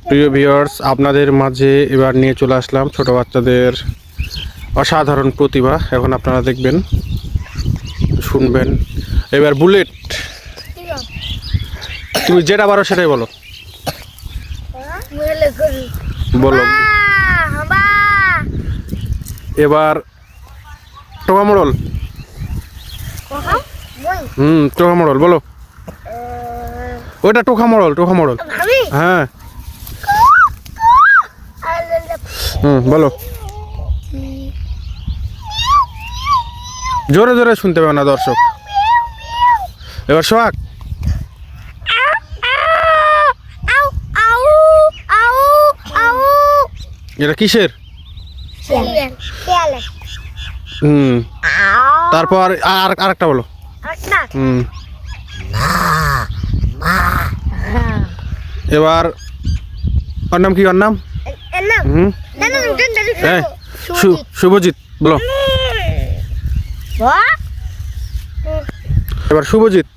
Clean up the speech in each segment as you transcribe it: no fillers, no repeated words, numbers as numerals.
প্রিয় ভিউয়ার্স, আপনাদের মাঝে এবার নিয়ে চলে আসলাম ছোট বাচ্চাদের অসাধারণ প্রতিভা। এখন আপনারা দেখবেন, শুনবেন। এবার বুলেট, তুমি যেটা পারো সেটাই বলো। বলো। এবার টোকা মোড়ল। টোকা মোড়ল বলো। ওইটা টোকা মোড়ল, টোকা মোড়ল। হ্যাঁ, বলো। জোরে জোরে শুনতে পাবে না দর্শক। এবার সোহাগ। এটা কিসের? তারপর আরেকটা বলো। এবার ওর নাম কি? ওর নাম শুভজিৎ, বলো। এবার শুভজিৎ।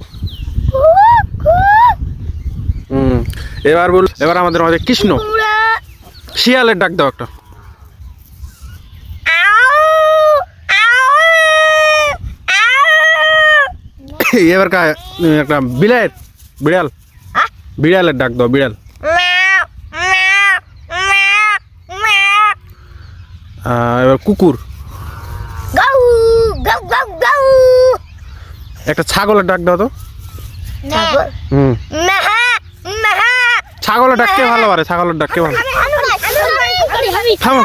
এবার বল। এবার আমাদের মাঝে কৃষ্ণ। শিয়ালের ডাক দাও একটা। এবার একটা বিড়াল, বিড়ালের ডাক দাও, বিড়াল। এবার কুকুর। একটা ছাগলের ডাক দাও তো। ছাগলের ডাককে ভালো পারে, ছাগলের ডাককে ভালো। থামো।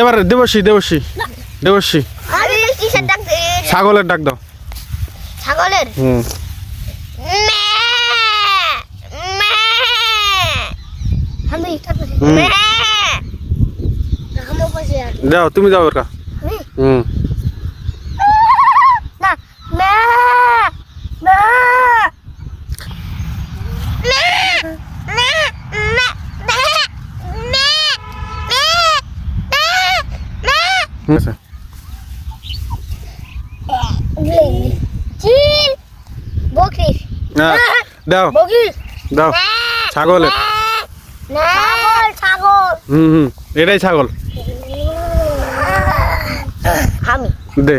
এবার দেবশ্রী, দেবশ্রী, দেবশ্রী। ছাগলের ডাক দাও। ছাগলের দাও, তুমি দাও। ওরকা দাও, দাও। ছাগলের। এটাই ছাগল। দে।